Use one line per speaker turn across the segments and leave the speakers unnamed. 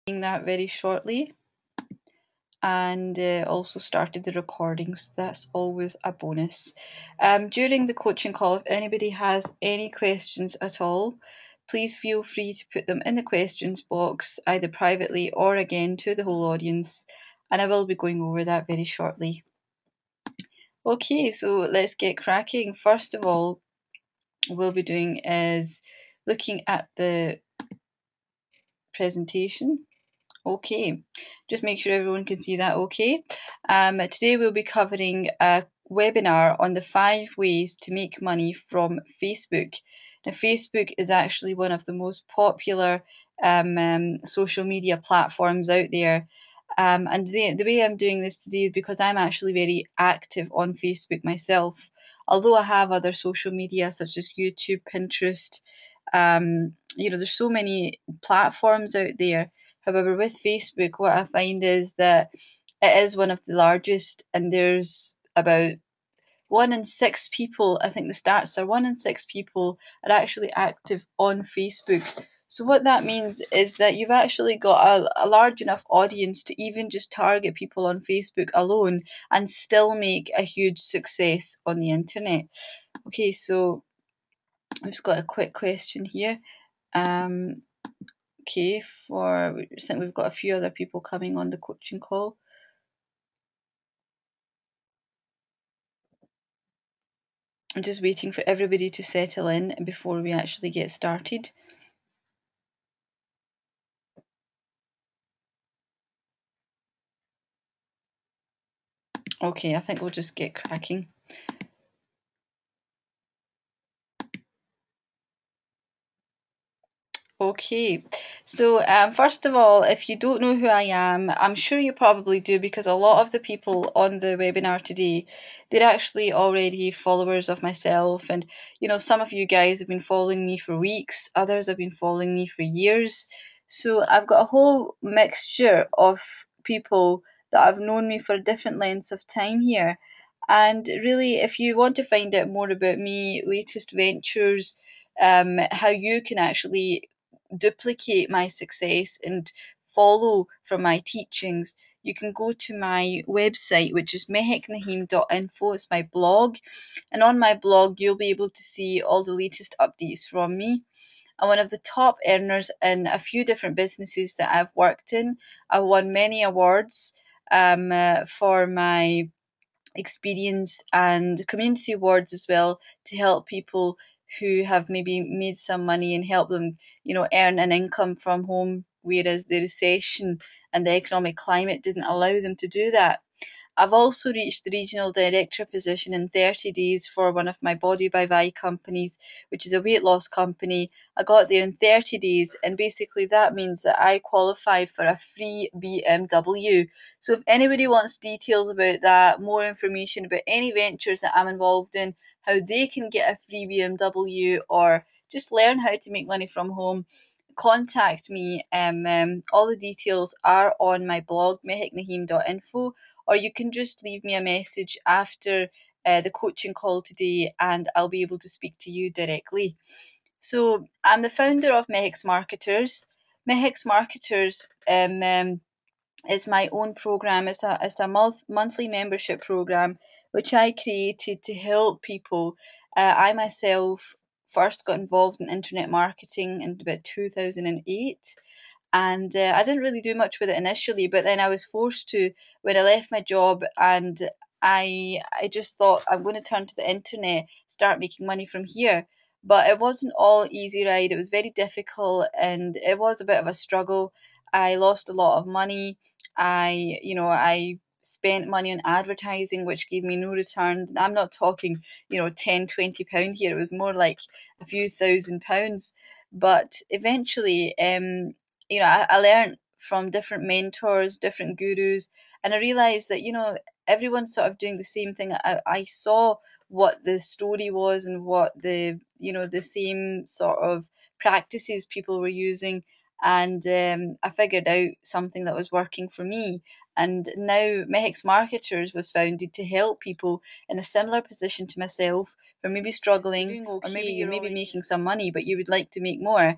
that very shortly, and also started the recording, so that's always a bonus. During the coaching call, if anybody has any questions at all, please feel free to put them in the questions box, either privately or again to the whole audience, and I will be going over that very shortly. Okay, so let's get cracking. First of all, we'll be doing is looking at the presentation. Okay, just make sure everyone can see that okay. Today we'll be covering a webinar on the 5 ways to make money from Facebook. Now, Facebook is actually one of the most popular social media platforms out there. And the way I'm doing this today is because I'm actually very active on Facebook myself. Although I have other social media such as YouTube, Pinterest, there's so many platforms out there. However, with Facebook, what I find is that it is one of the largest, and there's about 1 in 6 people, I think the stats are 1 in 6 people are actually active on Facebook. So what that means is that you've actually got a large enough audience to even just target people on Facebook alone and still make a huge success on the internet. Okay, so I've just got a quick question here. Okay, I think we've got a few other people coming on the coaching call. I'm just waiting for everybody to settle in before we actually get started. Okay, I think we'll just get cracking. Okay, so first of all, if you don't know who I am, I'm sure you probably do because a lot of the people on the webinar today, they're actually already followers of myself. And, some of you guys have been following me for weeks, others have been following me for years. So I've got a whole mixture of people that have known me for different lengths of time here. And really, if you want to find out more about me, latest ventures, how you can actually duplicate my success and follow from my teachings, you can go to my website, which is meheknaheem.info. It's my blog. And on my blog, you'll be able to see all the latest updates from me. I'm one of the top earners in a few different businesses that I've worked in. I've won many awards for my experience and community awards as well to help people who have maybe made some money and help them, earn an income from home, whereas the recession and the economic climate didn't allow them to do that. I've also reached the regional director position in 30 days for one of my Body by Vi companies, which is a weight loss company. I got there in 30 days, and basically that means that I qualified for a free BMW. So if anybody wants details about that, more information about any ventures that I'm involved in, how they can get a free BMW, or just learn how to make money from home, contact me. All the details are on my blog, meheknaheem.info, or you can just leave me a message after the coaching call today and I'll be able to speak to you directly. So I'm the founder of Mehex Marketers. Mehex Marketers is my own program. It's a monthly membership program which I created to help people. I myself first got involved in internet marketing in about 2008, and I didn't really do much with it initially, but then I was forced to when I left my job, and I just thought I'm going to turn to the internet, start making money from here. But it wasn't all easy ride. It was very difficult, and it was a bit of a struggle. I lost a lot of money. I spent money on advertising, which gave me no return. I'm not talking, 10, £20 here. It was more like a few £1,000s. But eventually, I learned from different mentors, different gurus, and I realized that, everyone's sort of doing the same thing. I saw what the story was and what the same sort of practices people were using. And I figured out something that was working for me. And now Mehex Marketers was founded to help people in a similar position to myself who are maybe struggling, or maybe you're maybe making some money but you would like to make more,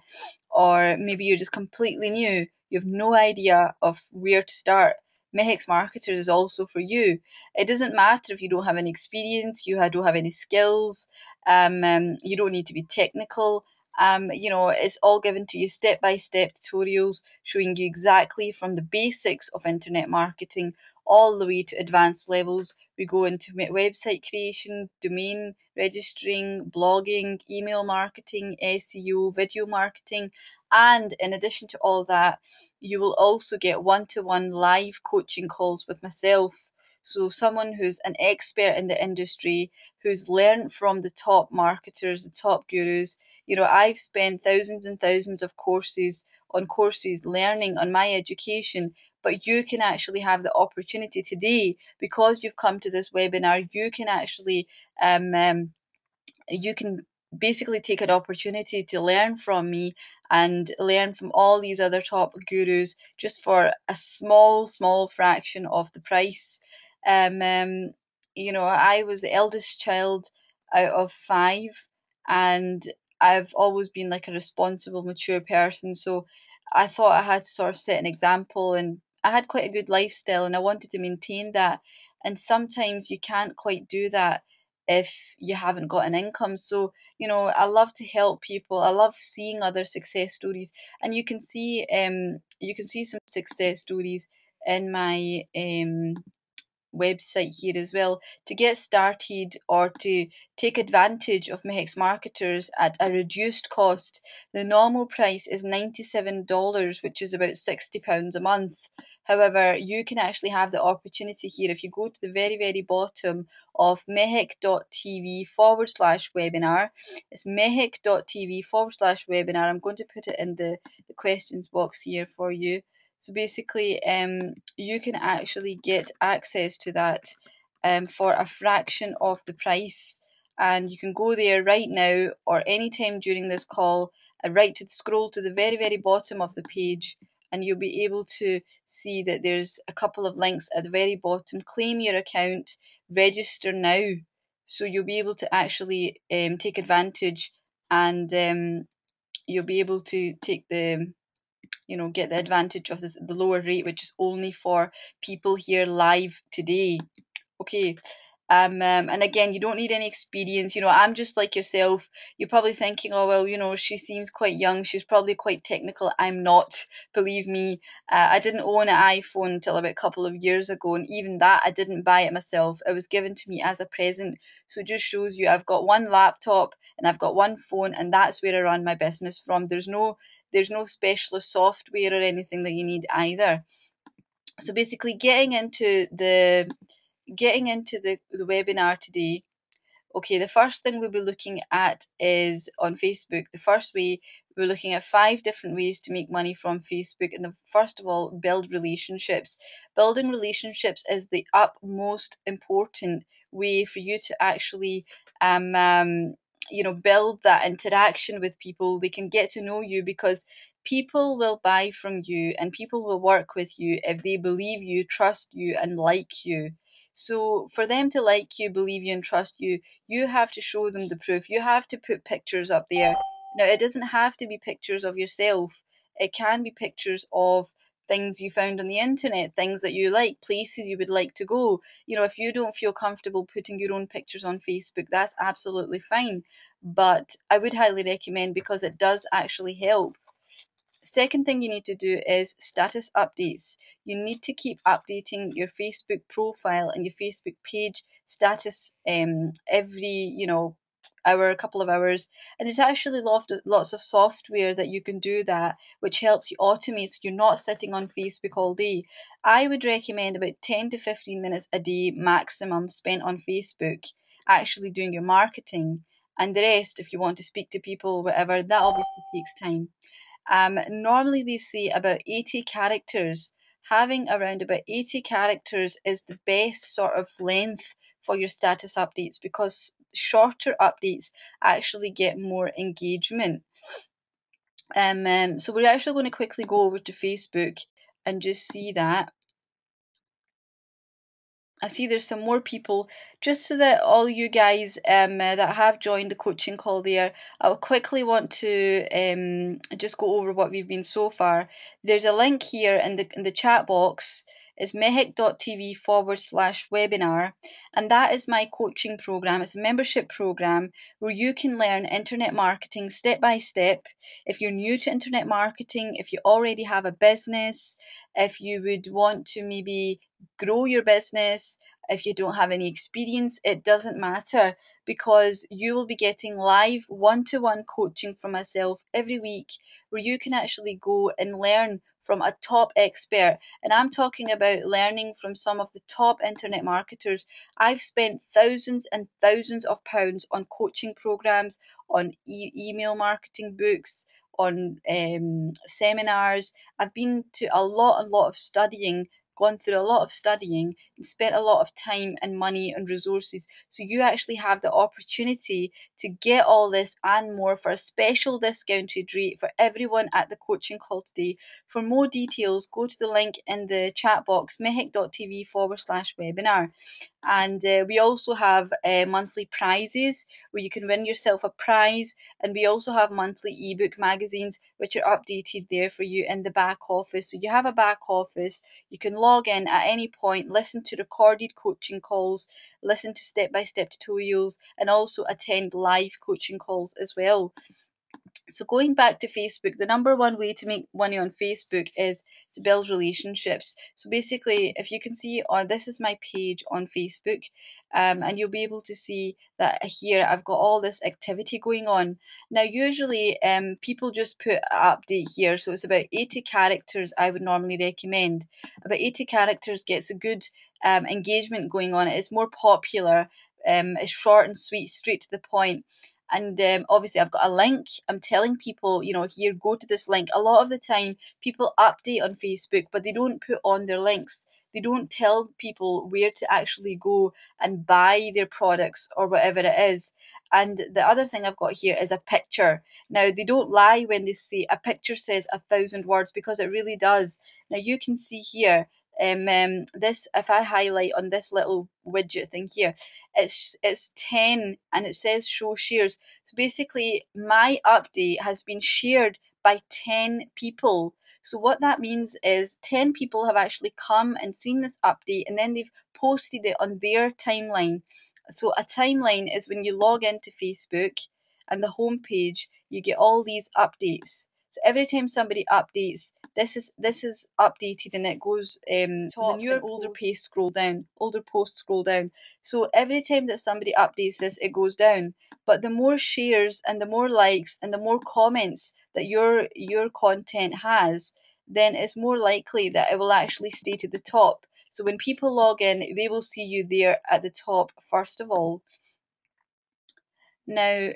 or maybe you're just completely new. you have no idea of where to start, Mehex Marketers is also for you. It doesn't matter if you don't have any experience, don't have any skills, you don't need to be technical. It's all given to you step by step tutorials showing you exactly from the basics of internet marketing all the way to advanced levels. We go into website creation, domain registering, blogging, email marketing, SEO, video marketing, and in addition to all that, you will also get one-to-one live coaching calls with myself. So, someone who's an expert in the industry, who's learned from the top marketers, the top gurus. I've spent thousands and thousands of courses learning on my education, but you can actually have the opportunity today because you've come to this webinar. Um, um, you can basically take an opportunity to learn from me and learn from all these other top gurus just for a small fraction of the price. Um, um, I was the eldest child out of five, and I've always been like a responsible, mature person. So I thought I had to sort of set an example, and I had quite a good lifestyle, and I wanted to maintain that. And sometimes you can't quite do that if you haven't got an income. So, I love to help people. I love seeing other success stories, and you can see some success stories in my website here as well. To get started or to take advantage of Mehex Marketers at a reduced cost, the normal price is $97, which is about £60 a month. However, you can actually have the opportunity here if you go to the very, very bottom of mehek.tv/webinar. It's mehek.tv/webinar. I'm going to put it in the questions box here for you. So basically, you can actually get access to that for a fraction of the price. And you can go there right now or anytime during this call and scroll to the very, very bottom of the page, and you'll be able to see that there's a couple of links at the very bottom. Claim your account, register now. So you'll be able to actually take advantage, and you'll be able to get the advantage of the lower rate, which is only for people here live today. Okay. And again, you don't need any experience. I'm just like yourself. You're probably thinking, oh, well, she seems quite young. She's probably quite technical. I'm not, believe me. I didn't own an iPhone until about a couple of years ago. And even that, I didn't buy it myself. It was given to me as a present. So it just shows you I've got one laptop and I've got one phone, and that's where I run my business from. There's no specialist software or anything that you need either. So basically, getting into the webinar today. Okay, the first thing we'll be looking at is on Facebook. The first way, we're looking at 5 different ways to make money from Facebook. And first of all, build relationships. Building relationships is the utmost important way for you to actually build that interaction with people. They can get to know you because people will buy from you and people will work with you if they believe you, trust you, and like you. So for them to like you, believe you, and trust you, you have to show them the proof. You have to put pictures up there. Now, it doesn't have to be pictures of yourself. It can be pictures of things you found on the internet, things that you like, places you would like to go. If you don't feel comfortable putting your own pictures on Facebook, that's absolutely fine. But I would highly recommend, because it does actually help. Second thing you need to do is status updates. You need to keep updating your Facebook profile and your Facebook page status every hour, a couple of hours. And there's actually lots of software that you can do that, which helps you automate so you're not sitting on Facebook all day. I would recommend about 10 to 15 minutes a day maximum spent on Facebook actually doing your marketing. And the rest, if you want to speak to people, whatever, that obviously takes time. Normally, they say about 80 characters. Having around about 80 characters is the best sort of length for your status updates, because shorter updates actually get more engagement. So we're actually going to quickly go over to Facebook and just see that. I see there's some more people. Just so that all you guys that have joined the coaching call there, I'll quickly want to just go over what we've been so far. There's a link here in the chat box. It's mehek.tv/webinar, and that is my coaching program. It's a membership program where you can learn internet marketing step by step. If you're new to internet marketing, if you already have a business, if you would want to maybe grow your business, if you don't have any experience, it doesn't matter, because you will be getting live one-to-one coaching from myself every week, where you can actually go and learn from a top expert. And I'm talking about learning from some of the top internet marketers. I've spent thousands and thousands of pounds on coaching programs, on email marketing books, on seminars. I've been to a lot of studying, gone through a lot of studying, and spent a lot of time and money and resources. So you actually have the opportunity to get all this and more for a special discounted rate for everyone at the coaching call today. For more details, go to the link in the chat box, mehek.tv/webinar. And we also have monthly prizes where you can win yourself a prize. And we also have monthly ebook magazines which are updated there for you in the back office. So you have a back office, you can log in at any point, listen to recorded coaching calls, listen to step-by-step tutorials, and also attend live coaching calls as well. So going back to Facebook, the number one way to make money on Facebook is to build relationships. So basically, if you can see on this is my page on Facebook, and you'll be able to see that here I've got all this activity going on. Now, usually people just put an update here, so it's about 80 characters I would normally recommend. About 80 characters gets a good engagement going on. It's more popular. It's short and sweet, straight to the point. And obviously I've got a link. I'm telling people, here, go to this link. A lot of the time people update on Facebook, but they don't put on their links. They don't tell people where to actually go and buy their products or whatever it is. And the other thing I've got here is a picture. Now, they don't lie when they say a picture says 1,000 words, because it really does. Now, you can see here, this, if I highlight on this little widget thing here, it's 10 and it says show shares. So basically my update has been shared by 10 people. So what that means is 10 people have actually come and seen this update, and then they've posted it on their timeline. So a timeline is when you log into Facebook and the home page, you get all these updates. So every time somebody updates, this is updated, and it goes the newer older posts scroll down, older posts scroll down. So every time that somebody updates this, it goes down. But the more shares and the more likes and the more comments that your content has, then it's more likely that it will actually stay to the top. So when people log in, they will see you there at the top first of all. Now,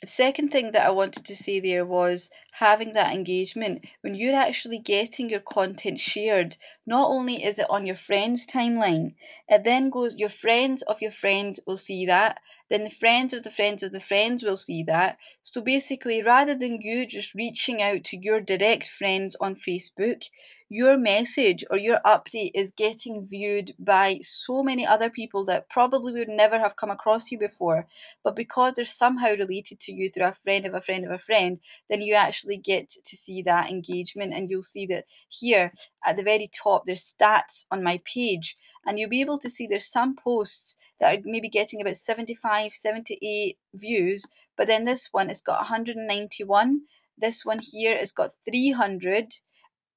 the second thing that I wanted to say there was having that engagement. When you're actually getting your content shared, not only is it on your friends' timeline, it then goes, your friends of your friends will see that, then the friends of the friends of the friends will see that. So basically, rather than you just reaching out to your direct friends on Facebook, your message or your update is getting viewed by so many other people that probably would never have come across you before. But because they're somehow related to you through a friend of a friend of a friend, then you actually get to see that engagement. And you'll see that here at the very top, there's stats on my page, and you'll be able to see there's some posts that are maybe getting about 75, 78 views, but then this one, it's got 191. This one here has got 300.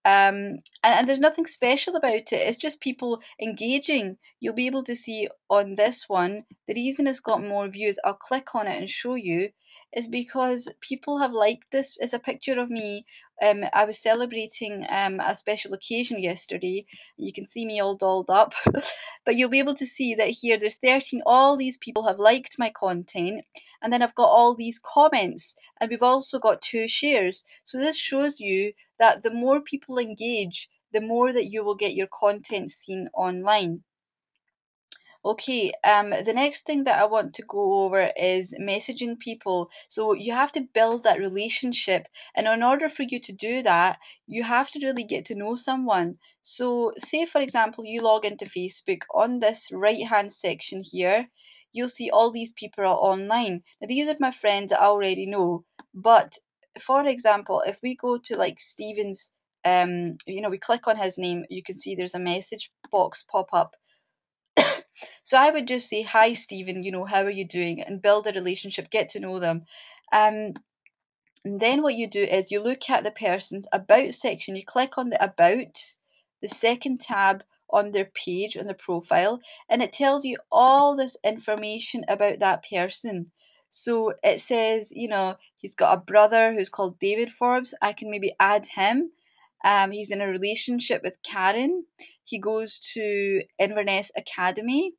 And there's nothing special about it. It's just people engaging. You'll be able to see on this one, the reason it's got more views, I'll click on it and show you, is because people have liked this. It's a picture of me. I was celebrating a special occasion yesterday. You can see me all dolled up. But you'll be able to see that here there's 13. All these people have liked my content. And then I've got all these comments. And we've also got 2 shares. So this shows you that the more people engage, the more that you will get your content seen online. Okay, the next thing that I want to go over is messaging people. So you have to build that relationship, and in order for you to do that, you have to really get to know someone. So, say for example, you log into Facebook on this right hand section here, you'll see all these people are online. Now, these are my friends I already know, but for example, if we go to like Stephen's, we click on his name, you can see there's a message box pop up. So I would just say, "Hi, Stephen, how are you doing?" and build a relationship, get to know them. Um, and then what you do is you look at the person's about section. You click on the about, the second tab on their page, on their profile, and it tells you all this information about that person. So it says, he's got a brother who's called David Forbes. I can maybe add him. He's in a relationship with Karen. He goes to Inverness Academy.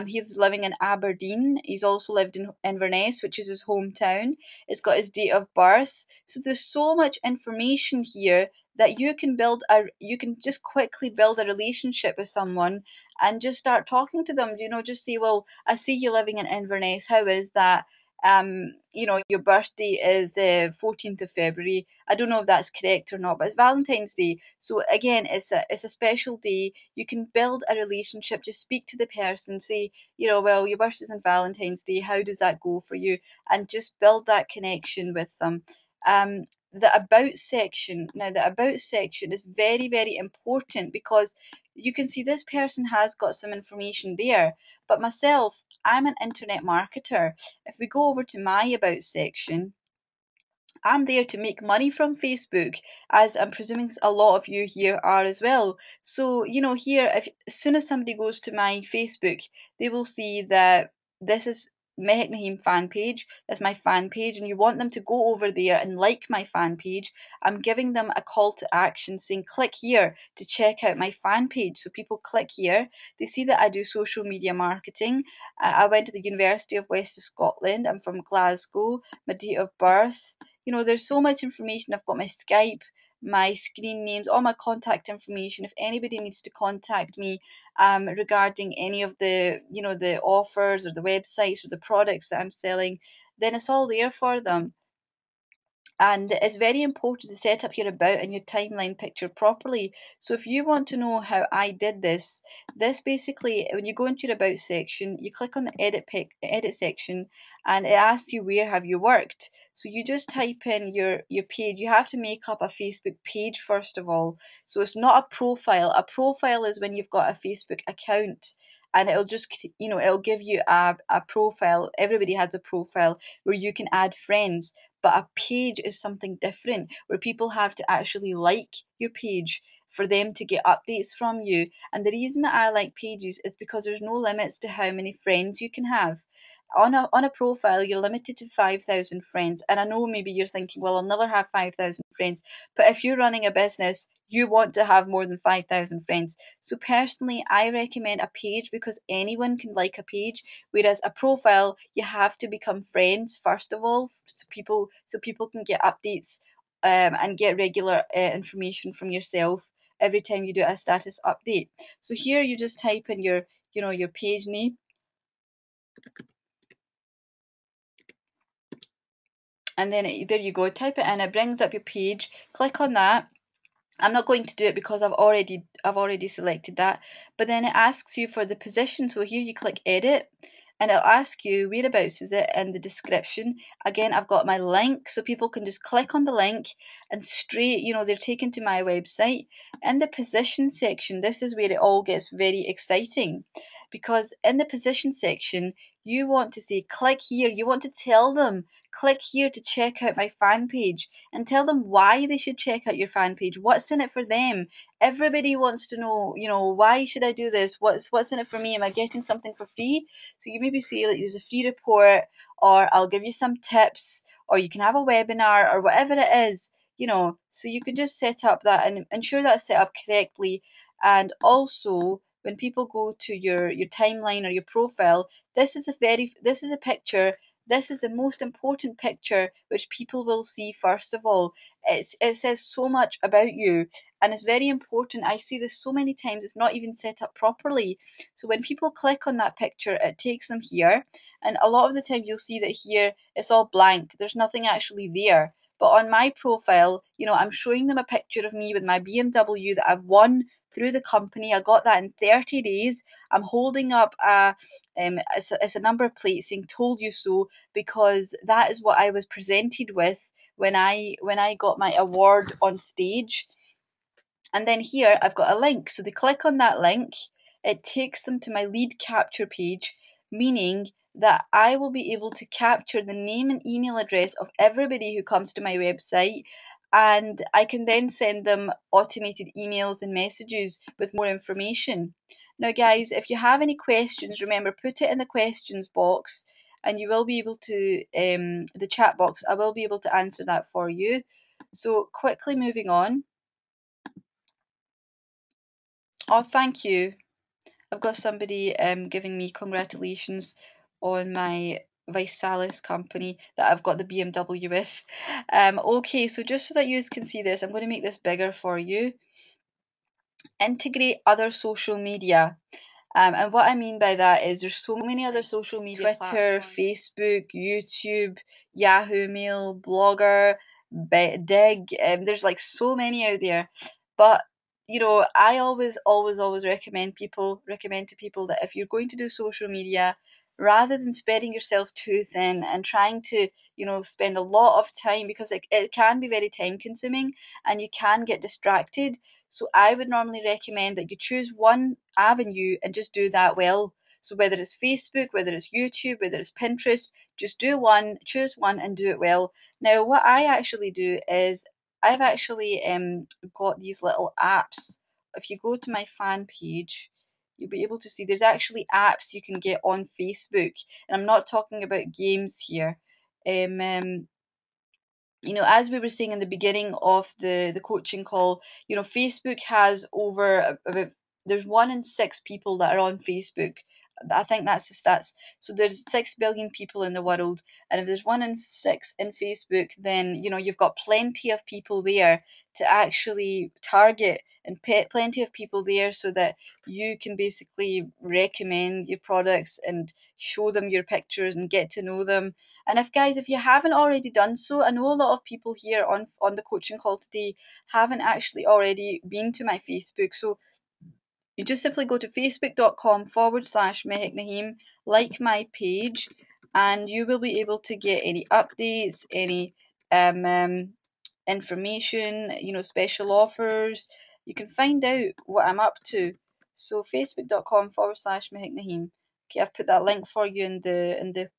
He's living in Aberdeen. He's also lived in Inverness, which is his hometown. It's got his date of birth. So there's so much information here that you can just quickly build a relationship with someone and just start talking to them. Just say, "Well, I see you living in Inverness. How is that? Your birthday is 14th of February. I don't know if that's correct or not, but it's Valentine's Day. So again, it's a special day. You can build a relationship. Just speak to the person. Say, well, your birthday's on Valentine's Day. How does that go for you? And just build that connection with them. Um, the about section. Now, the about section is very, very important because you can see this person has got some information there. But myself, I'm an internet marketer. If we go over to my about section, I'm there to make money from Facebook, as I'm presuming a lot of you here are as well. So, here, if as soon as somebody goes to my Facebook, they will see that this is Mehek Naheem fan page. That's my fan page, and you want them to go over there and like my fan page. I'm giving them a call to action saying, click here to check out my fan page. So people click here. They see that I do social media marketing. I went to the University of West of Scotland. I'm from Glasgow. My date of birth. There's so much information. I've got my Skype, my screen names, all my contact information. If anybody needs to contact me regarding any of the offers or the websites or the products that I'm selling, then it's all there for them. And it's very important to set up your about and your timeline picture properly. So if you want to know how I did this basically, when you go into your about section, you click on the edit section, and it asks you where have you worked. So you just type in your page. You have to make up a Facebook page first of all. So it's not a profile. A profile is when you've got a Facebook account, and it'll just it'll give you a profile. Everybody has a profile where you can add friends, but a page is something different where people have to actually like your page for them to get updates from you. And the reason that I like pages is because there's no limits to how many friends you can have. On a profile, you're limited to 5,000 friends. And I know maybe you're thinking, well, I'll never have 5,000 friends. But if you're running a business, you want to have more than 5,000 friends. So personally, I recommend a page because anyone can like a page, whereas a profile, you have to become friends first of all, so people can get updates and get regular information from yourself every time you do a status update. So here you just type in your page name, and then there you go. Type it in. It brings up your page. Click on that. I'm not going to do it because I've already selected that. But then it asks you for the position. So here you click edit, and it'll ask you whereabouts is it in the description. Again, I've got my link so people can just click on the link and straight, they're taken to my website. In the position section, this is where it all gets very exciting, because in the position section, you want to say click here. You want to tell them click here to check out my fan page, and tell them why they should check out your fan page. What's in it for them? Everybody wants to know, why should I do this? What's in it for me? Am I getting something for free? So you maybe say like there's a free report, or I'll give you some tips, or you can have a webinar, or whatever it is, so you can just set up that and ensure that's set up correctly. And also when people go to your timeline or your profile, this is a picture this is the most important picture which people will see first of all. It says so much about you, and it's very important. I see this so many times, it's not even set up properly. So when people click on that picture, it takes them here, and a lot of the time you'll see that here it's all blank, there's nothing actually there. But on my profile, I'm showing them a picture of me with my BMW that I've won through the company. I got that in 30 days. I'm holding up it's a number plate saying "Told you so," because that is what I was presented with when I got my award on stage. And then here I've got a link. So they click on that link, it takes them to my lead capture page, meaning that I will be able to capture the name and email address of everybody who comes to my website. And I can then send them automated emails and messages with more information. Now, guys, if you have any questions, remember, put it in the questions box and you will be able to, the chat box, I will be able to answer that for you. So, quickly moving on. Oh, thank you. I've got somebody giving me congratulations on my Visalis company that I've got the BMW with. Okay, so just so that you can see this, I'm going to make this bigger for you. Integrate other social media. And what I mean by that is there's so many other social media Twitter, platforms. Facebook, YouTube, Yahoo Mail, Blogger, Dig. There's like so many out there. But I always recommend to people that if you're going to do social media, rather than spreading yourself too thin and trying to spend a lot of time, because it can be very time consuming and you can get distracted. So I would normally recommend that you choose one avenue and just do that well. So whether it's Facebook, whether it's YouTube, whether it's Pinterest, just do one, choose one and do it well. Now what I actually do is I've actually got these little apps. If you go to my fan page, you'll be able to see there's actually apps you can get on Facebook. And I'm not talking about games here. Um, as we were saying in the beginning of the coaching call, Facebook has over about there's 1 in 6 people that are on Facebook. I think that's the stats. So there's 6 billion people in the world, and if there's 1 in 6 in Facebook, then you've got plenty of people there to actually target, and plenty of people there so that you can basically recommend your products and show them your pictures and get to know them. And if you haven't already done so, I know a lot of people here on the coaching call today haven't actually already been to my Facebook. So you just simply go to facebook.com/Mehek Naheem, like my page, and you will be able to get any updates, any information, special offers. You can find out what I'm up to. So facebook.com/Mehek Naheem. Okay, I've put that link for you in the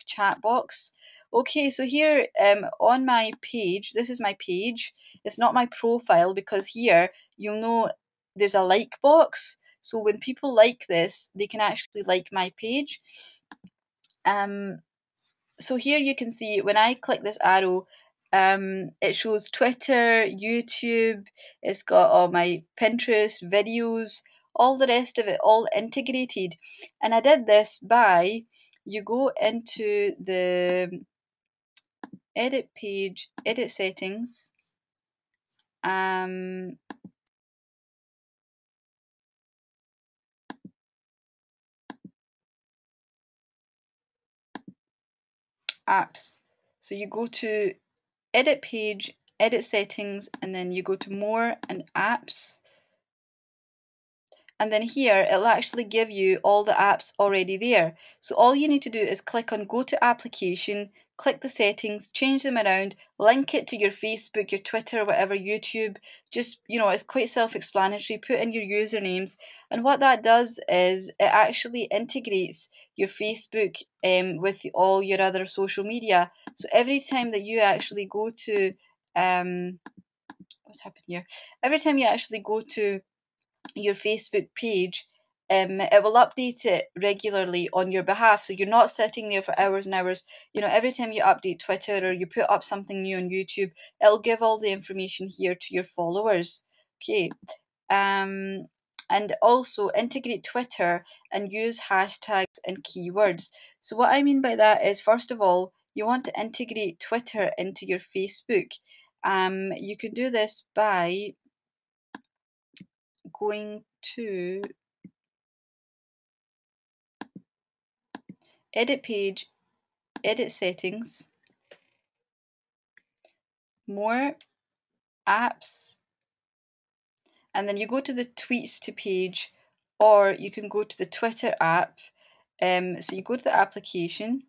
chat box. Okay, so here on my page, this is my page. It's not my profile because here you'll know there's a like box. So when people like this, they can actually like my page. Um, so here you can see when I click this arrow, it shows Twitter, YouTube, it's got all my Pinterest, videos, all the rest of it all integrated. And I did this by, you go into the edit page, edit settings, um, apps. So you go to edit page, edit settings, and then you go to more and apps. And then here it'll actually give you all the apps already there. So all you need to do is click on go to application, click the settings, change them around, link it to your Facebook, your Twitter, whatever, YouTube. Just, it's quite self-explanatory. Put in your usernames. And what that does is it actually integrates your Facebook with all your other social media. So every time that you actually go to, what's happened here? Every time you actually go to your Facebook page, it will update it regularly on your behalf. So you're not sitting there for hours and hours. Every time you update Twitter or you put up something new on YouTube, it'll give all the information here to your followers. Okay. Um, and also integrate Twitter and use hashtags and keywords. So, what I mean by that is, first of all, you want to integrate Twitter into your Facebook. You can do this by going to edit page, edit settings, more apps, and then you go to the tweets to page, or you can go to the Twitter app. So you go to the application,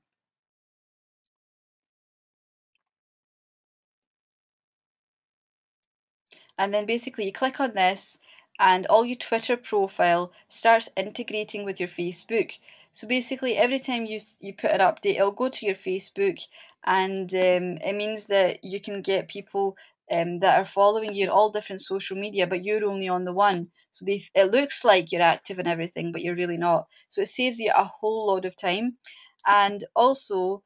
and then basically you click on this, and all your Twitter profile starts integrating with your Facebook. So basically, every time you put an update, it'll go to your Facebook, and it means that you can get people that are following you on all different social media, but you're only on the one. So it looks like you're active and everything, but you're really not. So it saves you a whole lot of time, and also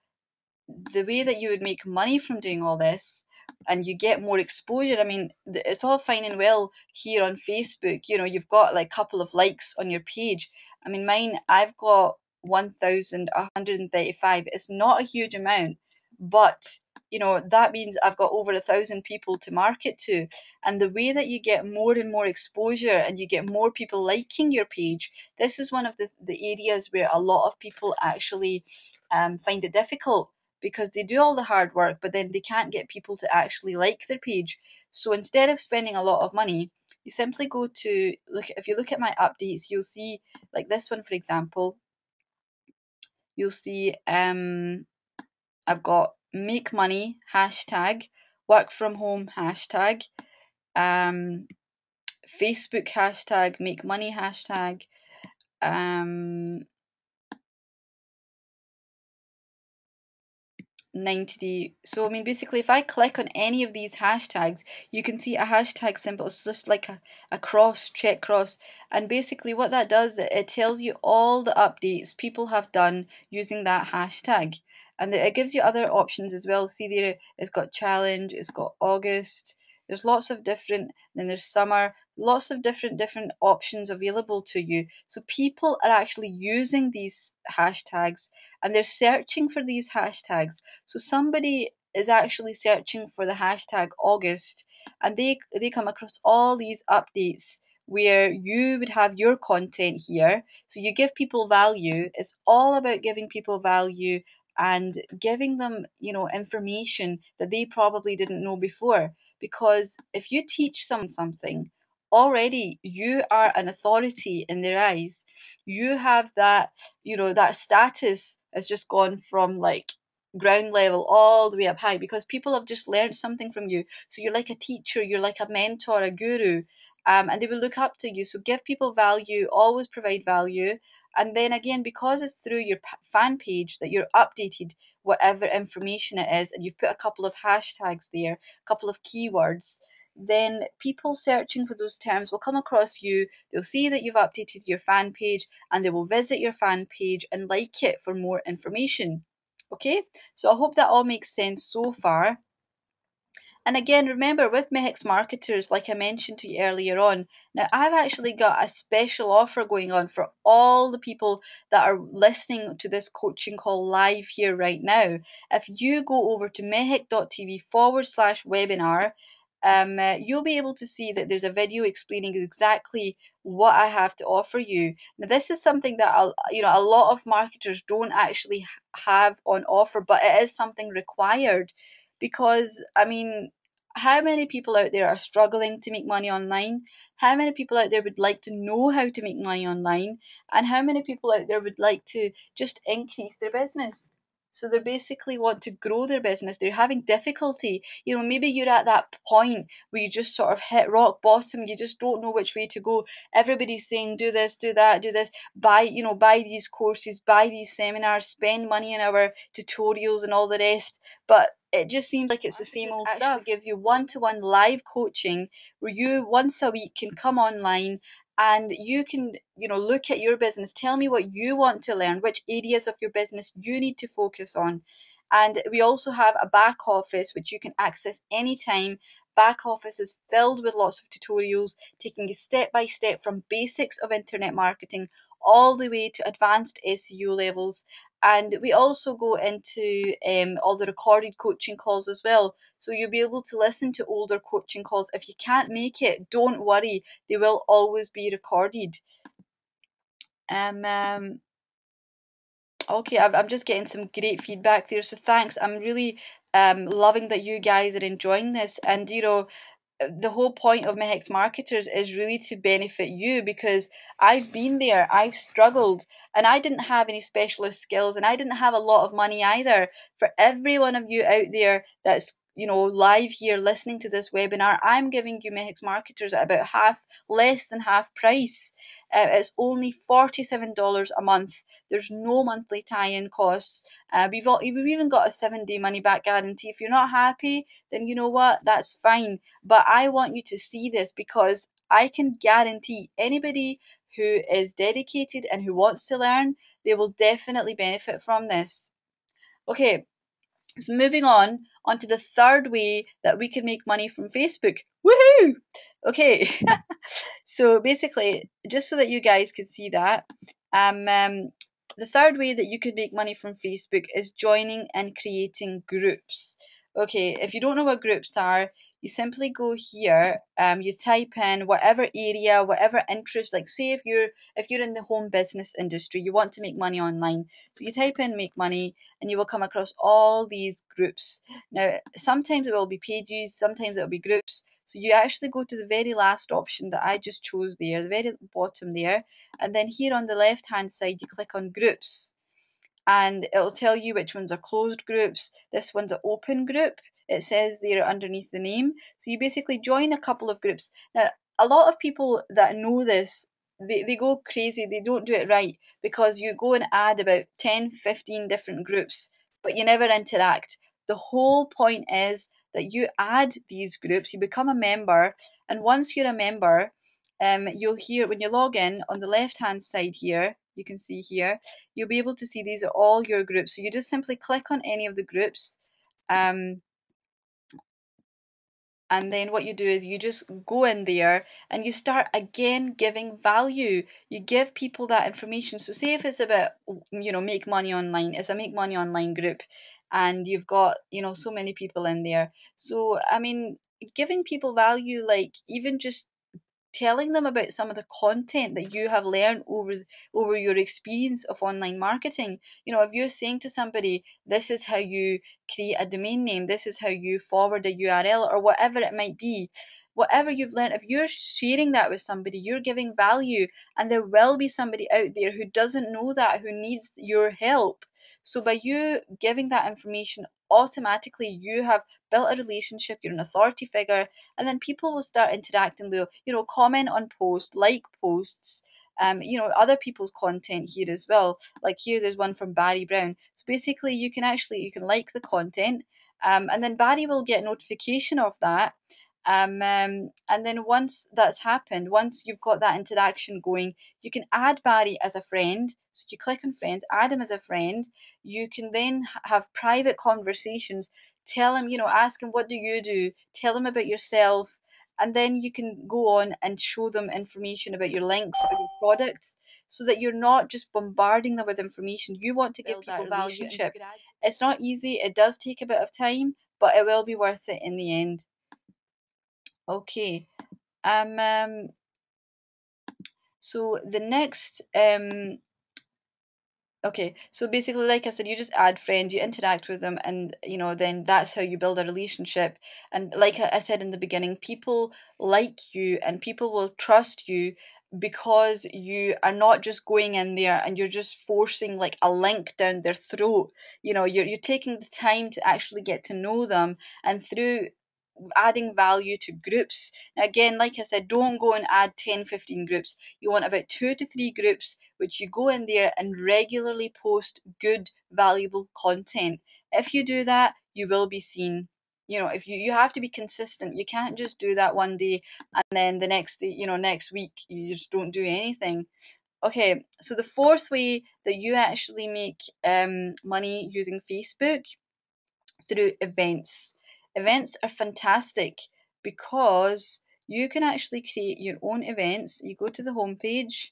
the way that you would make money from doing all this, and you get more exposure. I mean, it's all fine and well here on Facebook. You know, you've got like a couple of likes on your page. I mean, mine, I've got 1,135. It's not a huge amount, but you know, that means I've got over 1,000 people to market to. And the way that you get more and more exposure and you get more people liking your page, this is one of the areas where a lot of people actually find it difficult, because they do all the hard work, but then they can't get people to actually like their page. So instead of spending a lot of money, you simply go to look. If you look at my updates, you'll see, like this one, for example, you'll see I've got make money hashtag, work from home hashtag, um, Facebook hashtag, make money hashtag, um, 90. So I mean, basically, if I click on any of these hashtags, you can see a hashtag symbol. It's just like a cross, check cross. And basically what that does, it tells you all the updates people have done using that hashtag. And it gives you other options as well. See there, it's got challenge, it's got August. There's lots of different, then there's summer, lots of different options available to you. So people are actually using these hashtags, and they're searching for these hashtags. So somebody is actually searching for the hashtag August, and they come across all these updates where you would have your content here. So you give people value. It's all about giving people value and giving them, you know, information that they probably didn't know before. Because if you teach someone something, already you are an authority in their eyes. You have that, you know, that status has just gone from like ground level all the way up high, because people have just learned something from you. So you're like a teacher, you're like a mentor, a guru, and they will look up to you. So give people value, always provide value. And then again, because it's through your fan page that you're updated, whatever information it is, and you've put a couple of hashtags there, a couple of keywords, then people searching for those terms will come across you. They'll see that you've updated your fan page, and they will visit your fan page and like it for more information. Okay, so I hope that all makes sense so far. And again, remember with Mehix Marketers, like I mentioned to you earlier on, now I've actually got a special offer going on for all the people that are listening to this coaching call live here right now. If you go over to mehic.tv/webinar, you'll be able to see that there's a video explaining exactly what I have to offer you. Now, this is something that a lot of marketers don't actually have on offer, but it is something required, because I mean, how many people out there are struggling to make money online? How many people out there would like to know how to make money online? And how many people out there would like to just increase their business? So they basically want to grow their business. They're having difficulty. You know, maybe you're at that point where you just sort of hit rock bottom. You just don't know which way to go. Everybody's saying, do this, do that, do this. Buy these courses, buy these seminars, spend money on our tutorials and all the rest. But it just seems like it's the same old stuff. It actually gives you one-to-one live coaching where you once a week can come online, and you can, look at your business, tell me what you want to learn, which areas of your business you need to focus on. And we also have a back office which you can access anytime back office is filled with lots of tutorials, taking you step by step from basics of internet marketing all the way to advanced SEO levels. And we also go into all the recorded coaching calls as well. So you'll be able to listen to older coaching calls. If you can't make it, don't worry, they will always be recorded. Um, okay, I'm just getting some great feedback there, so thanks. I'm really loving that you guys are enjoying this, and the whole point of Mehex Marketers is really to benefit you, because I've been there, I've struggled, and I didn't have any specialist skills, and I didn't have a lot of money either. For every one of you out there that's live here listening to this webinar, I'm giving you Mehex Marketers at about less than half price. It's only $47 a month. There's no monthly tie-in costs. We've even got a 7-day money back guarantee. If you're not happy, then you know what? That's fine. But I want you to see this, because I can guarantee anybody who is dedicated and who wants to learn, they will definitely benefit from this. Okay, so moving on to the third way that we can make money from Facebook. Woohoo! Okay, so basically, just so that you guys can see that, the third way that you could make money from Facebook is joining and creating groups. Okay, if you don't know what groups are, you simply go here, you type in whatever area, whatever interest, like say if you're in the home business industry, you want to make money online. So you type in make money and you will come across all these groups. Now, sometimes it will be pages, sometimes it will be groups. So you actually go to the very last option that I just chose there, the very bottom there, and then here on the left hand side you click on groups, and it'll tell you which ones are closed groups. This one's an open group. It says there underneath the name. So you basically join a couple of groups. Now, a lot of people that know this, they go crazy. They don't do it right, because you go and add about 10, 15 different groups, but you never interact. The whole point is that you add these groups, you become a member, and once you're a member, you'll hear when you log in on the left hand side here, you can see here, you'll be able to see these are all your groups. So you just simply click on any of the groups, and then what you do is you just go in there and you start again giving value. You give people that information. So say if it's about make money online, it's a make money online group, and you've got so many people in there. So I mean, giving people value, like even just telling them about some of the content that you have learned over your experience of online marketing. If you're saying to somebody, this is how you create a domain name, this is how you forward a URL, or whatever it might be, whatever you've learned, if you're sharing that with somebody, you're giving value, and there will be somebody out there who doesn't know that, who needs your help. So by you giving that information, automatically you have built a relationship, you're an authority figure, and then people will start interacting. They'll comment on posts, like posts, other people's content here as well. Like here there's one from Barry Brown. So basically you can like the content, and then Barry will get notification of that. And then once that's happened, once you've got that interaction going, you can add Barry as a friend. So you click on friends, add him as a friend. You can then have private conversations. Tell him, ask him, what do you do? Tell him about yourself. And then you can go on and show them information about your links or your products, so that you're not just bombarding them with information. You want to give people relationship. It's not easy. It does take a bit of time, but it will be worth it in the end. Okay. So the next okay, so basically, like I said, you just add friends, you interact with them, and then that's how you build a relationship. And like I said in the beginning, people like you and people will trust you, because you are not just going in there and you're just forcing like a link down their throat. You're taking the time to actually get to know them, and through adding value to groups. Now, again, like I said, don't go and add 10, 15 groups. You want about 2 to 3 groups, which you go in there and regularly post good, valuable content. If you do that, you will be seen. If you have to be consistent. You can't just do that one day and then the next day, next week you just don't do anything. Okay, so the fourth way that you actually make money using Facebook, through events. Events are fantastic, because you can actually create your own events. You go to the homepage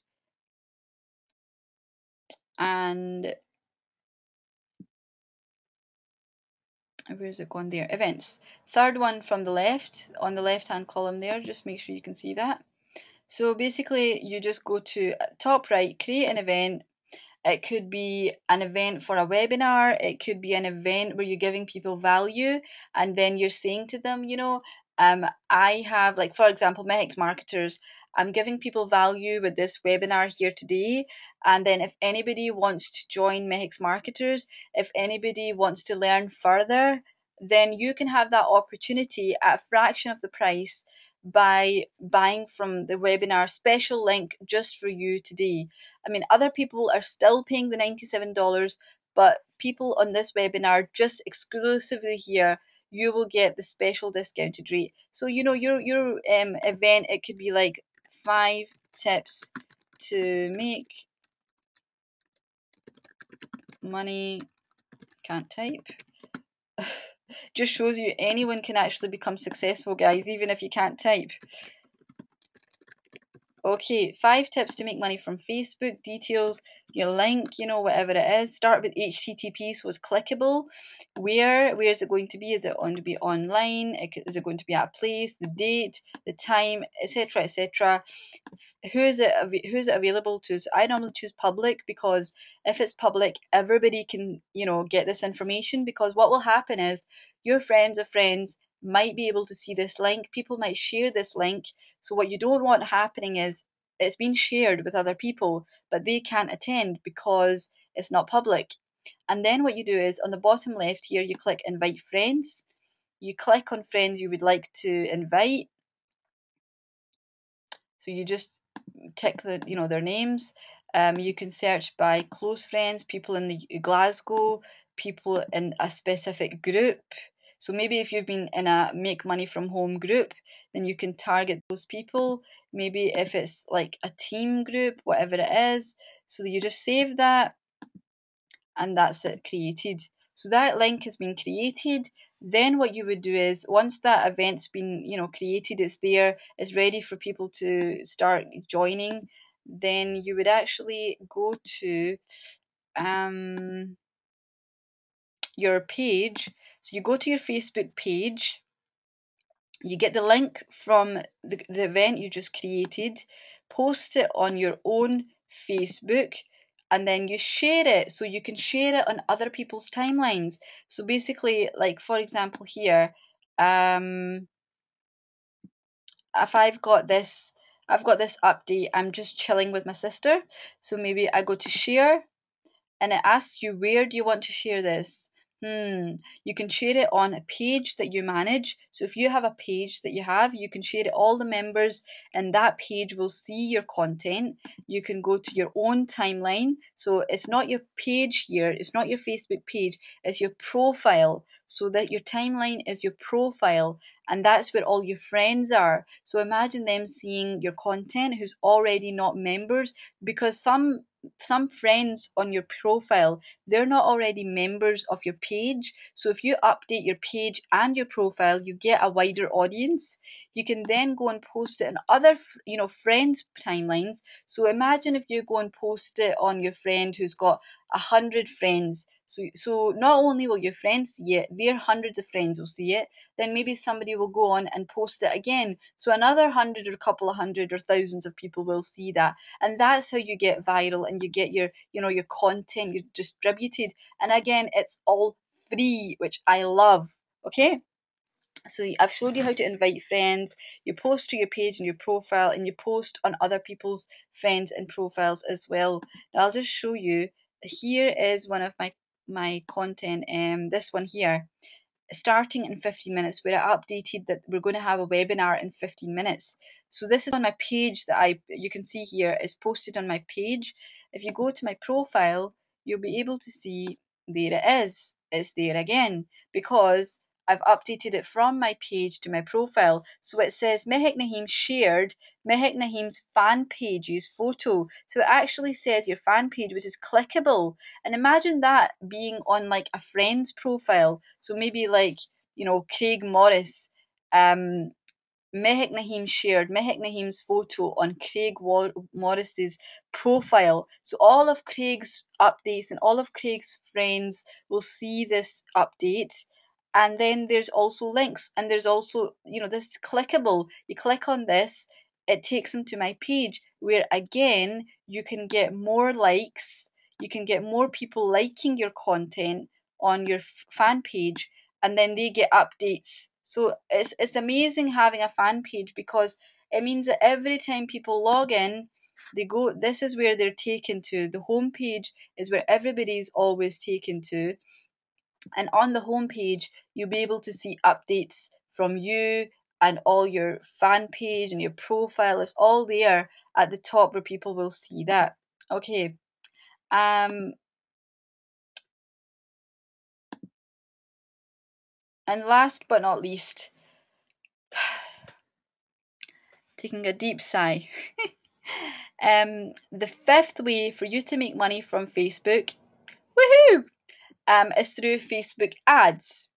and where's it gone there? Events. Third one from the left, on the left hand column there, just make sure you can see that. So basically you just go to top right, create an event. It could be an event for a webinar. It could be an event where you're giving people value and then you're saying to them, I have, like, for example, Mehix Marketers, I'm giving people value with this webinar here today. And then if anybody wants to join Mehix Marketers, if anybody wants to learn further, then you can have that opportunity at a fraction of the price by buying from the webinar special link just for you today. I mean, other people are still paying the $97, but people on this webinar, just exclusively here, you will get the special discounted rate. So, your event, it could be like 5 tips to make money, can't type. Just shows you anyone can actually become successful, guys, even if you can't type. Okay, 5 tips to make money from Facebook. Details, your link, whatever it is. Start with HTTP, so it's clickable. Where is it going to be? Is it going to be online? Is it going to be at a place? The date, the time, etc., etc. Who's it available to? So I normally choose public, because if it's public, everybody can, get this information, because what will happen is your friends of friends might be able to see this link. People might share this link. So what you don't want happening is it's being shared with other people, but they can't attend because it's not public. And then what you do is on the bottom left here, you click invite friends. You click on friends you would like to invite. So you just tick their names. You can search by close friends, people in the Glasgow, people in a specific group. So maybe if you've been in a make money from home group, then you can target those people. Maybe if it's like a team group, whatever it is. So you just save that, and that's it created. So that link has been created. Then what you would do is, once that event's been, created, it's there, it's ready for people to start joining, then you would actually go to your page. So you go to your Facebook page, you get the link from the event you just created, post it on your own Facebook, and then you share it. So you can share it on other people's timelines. So basically, like for example here, if I've got this update, I'm just chilling with my sister. So maybe I go to share, and it asks you, where do you want to share this? You can share it on a page that you manage. So if you have a page that you can share it. All the members in that page will see your content. You can go to your own timeline. So it's not your page here, it's not your Facebook page, it's your profile. So that your timeline is your profile, and that's where all your friends are. So imagine them seeing your content who's already not members, because some friends on your profile, they're not already members of your page. So if you update your page and your profile, you get a wider audience. You can then go and post it on other friends timelines. So imagine if you go and post it on your friend who's got 100 friends. So not only will your friends see it, their hundreds of friends will see it. Then maybe somebody will go on and post it again, so another hundred or a couple of hundred or thousands of people will see that. And that's how you get viral, and you get your content, you're distributed. And again, it's all free, which I love. Okay, so I've showed you how to invite friends. You post to your page and your profile, and you post on other people's friends and profiles as well. Now I'll just show you. Here is one of my content, this one here, starting in 15 minutes, where I updated that we're going to have a webinar in 15 minutes. So this is on my page that you can see here is posted on my page. If you go to my profile, you'll be able to see there it is. It's there again, because I've updated it from my page to my profile. So it says Mehek Naheem shared Mehek Naheem's fan page's photo. So it actually says your fan page, which is clickable. And imagine that being on like a friend's profile. So maybe like, Craig Morris, Mehek Naheem shared Mehek Naheem's photo on Craig Morris's profile. So all of Craig's updates and all of Craig's friends will see this update. And then there's also links, and there's also, this clickable. You click on this, it takes them to my page where again you can get more likes, you can get more people liking your content on your fan page, and then they get updates. So it's amazing having a fan page, because it means that every time people log in, they go, this is where they're taken to. The home page is where everybody's always taken to. And on the home page, you'll be able to see updates from you, and all your fan page and your profile is all there at the top where people will see that. Okay. Um and last but not least, taking a deep sigh. The fifth way for you to make money from Facebook, woohoo, is through Facebook ads.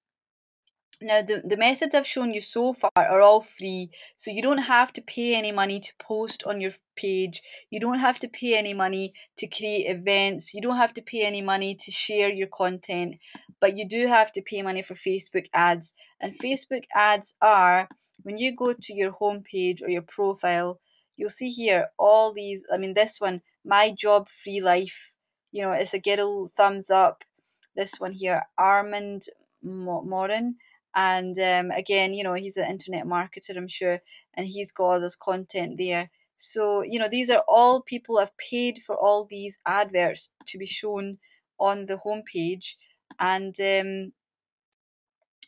Now, the methods I've shown you so far are all free, so you don't have to pay any money to post on your page. You don't have to pay any money to create events. You don't have to pay any money to share your content, but you do have to pay money for Facebook ads. And Facebook ads are, when you go to your homepage or your profile, you'll see here all these. I mean, this one, My Job Free Life, it's a little thumbs up. This one here, Armand Morin, and again, he's an internet marketer, I'm sure, and he's got all this content there. So, these are all people have paid for all these adverts to be shown on the homepage. And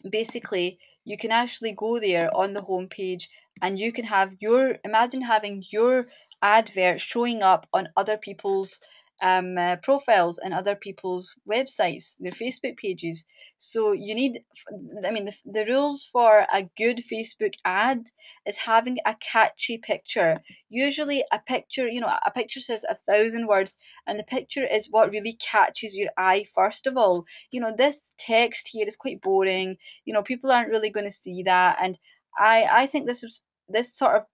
basically, you can actually go there on the homepage, and you can have imagine having your advert showing up on other people's profiles and other people's websites, their Facebook pages. So you need, I mean, the rules for a good Facebook ad is having a catchy picture. Usually a picture says 1,000 words, and the picture is what really catches your eye first of all. This text here is quite boring. People aren't really going to see that. And I think this sort of,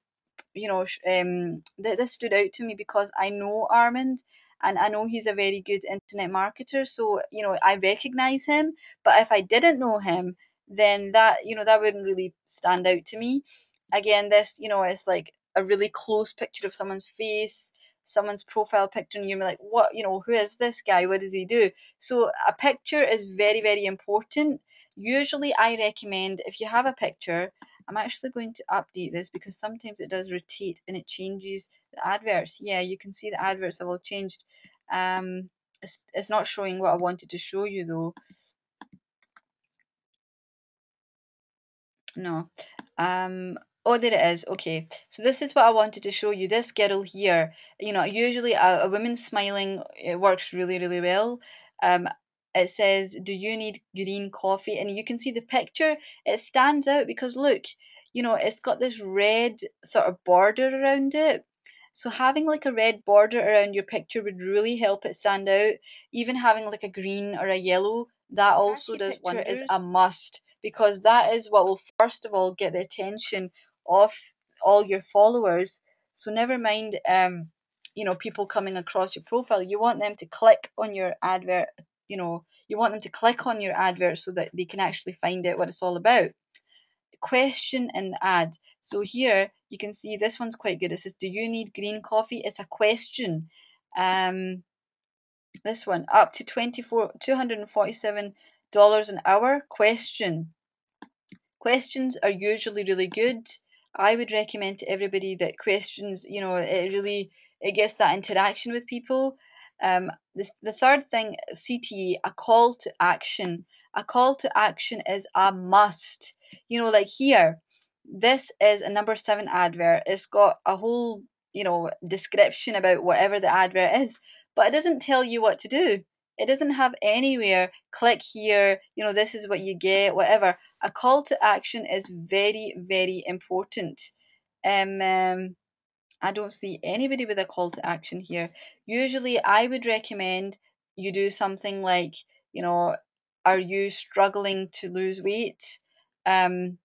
this stood out to me because I know Armand, and I know he's a very good internet marketer, so I recognize him. But if I didn't know him, then that wouldn't really stand out to me. Again, this, it's like a really close picture of someone's face, someone's profile picture, and you're like, what, who is this guy, what does he do? So a picture is very, very important. Usually I recommend, if you have a picture, I'm actually going to update this because sometimes it does rotate and it changes the adverts. Yeah, you can see the adverts have all changed. It's not showing what I wanted to show you though. No. Oh, there it is. Okay. So this is what I wanted to show you. This girl here, usually a woman smiling, it works really, really well. Um, it says, "Do you need green coffee?" And you can see the picture. It stands out because look, it's got this red sort of border around it. So having like a red border around your picture would really help it stand out. Even having like a green or a yellow, that also
Catchy
does wonders. Is a
pictures.
must, because that is what will first of all get the attention of all your followers. So never mind, people coming across your profile. You want them to click on your advert. You want them to click on your advert so that they can actually find out what it's all about. Question in the ad. So here you can see this one's quite good. It says, "Do you need green coffee?" It's a question. Um, this one, up to $247 an hour. Question. Questions are usually really good. I would recommend to everybody that questions, it gets that interaction with people. The third thing, CTE, a call to action. A call to action is a must. Like here, this is a number 7 advert. It's got a whole, description about whatever the advert is, but it doesn't tell you what to do. It doesn't have anywhere, click here, this is what you get, whatever. A call to action is very, very important. Um, I don't see anybody with a call to action here. Usually, I would recommend you do something like, are you struggling to lose weight? Um,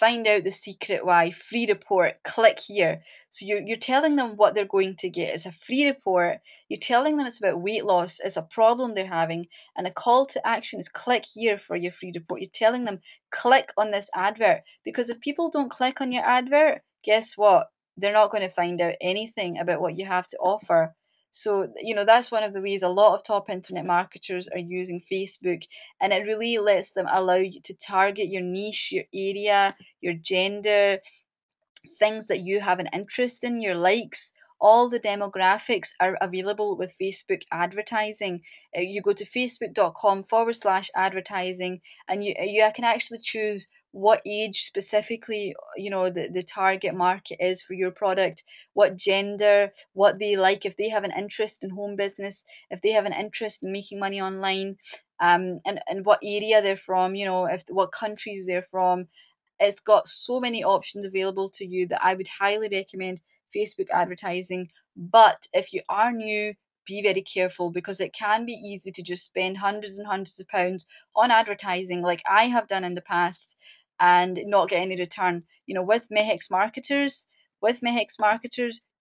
find out the secret why, free report, click here. So you're telling them what they're going to get. It's a free report. You're telling them it's about weight loss, it's a problem they're having, and the call to action is click here for your free report. You're telling them click on this advert, because if people don't click on your advert, guess what? They're not going to find out anything about what you have to offer. So, that's one of the ways a lot of top internet marketers are using Facebook, and it really lets them allow you to target your niche, your area, your gender, things that you have an interest in, your likes. All the demographics are available with Facebook advertising. You go to facebook.com/advertising, and you can actually choose what age specifically the target market is for your product, what gender, what they like, if they have an interest in home business, if they have an interest in making money online, and what area they're from, if what countries they're from. It's got so many options available to you that I would highly recommend Facebook advertising. But if you are new, be very careful, because it can be easy to just spend hundreds and hundreds of pounds on advertising like I have done in the past and not get any return. With Mehex marketers,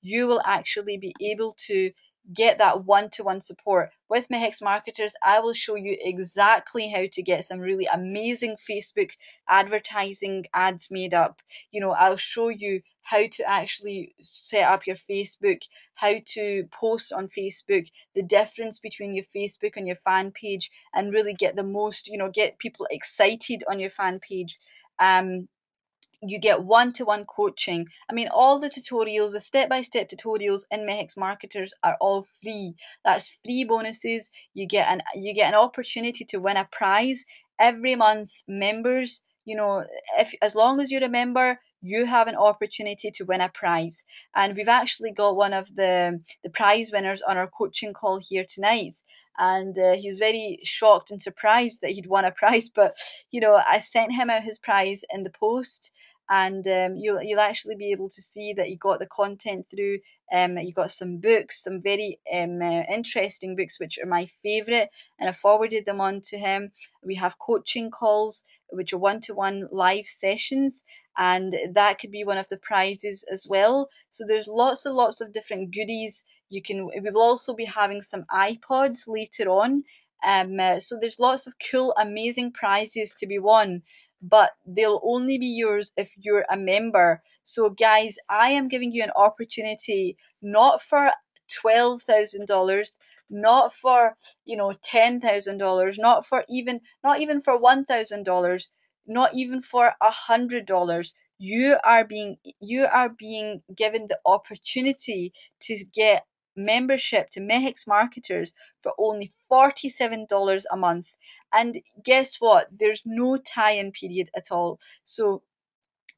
you will actually be able to get that one-to-one support. With Mehex marketers, I will show you exactly how to get some really amazing Facebook advertising ads made up. I'll show you how to actually set up your Facebook, how to post on Facebook, the difference between your Facebook and your fan page, and really get the most, get people excited on your fan page. You get one-to-one coaching. I mean, all the tutorials, the step-by-step tutorials in Mehex Marketers are all free. That's free bonuses. You get an opportunity to win a prize every month. Members, if as long as you're a member, you have an opportunity to win a prize. And we've actually got one of the prize winners on our coaching call here tonight. And he was very shocked and surprised that he'd won a prize. But I sent him out his prize in the post, and you'll actually be able to see that you got the content through. You got some books, some very interesting books, which are my favourite, and I forwarded them on to him. We have coaching calls, which are one-to-one live sessions, and that could be one of the prizes as well. So there's lots and lots of different goodies. We will also be having some iPods later on. So there's lots of cool, amazing prizes to be won, but they'll only be yours if you're a member. So, guys, I am giving you an opportunity, not for $12,000, not for $10,000, not even for $1,000, not even for $100. You are being given the opportunity to get membership to Mehex Marketers for only $47 a month. And guess what? There's no tie-in period at all. So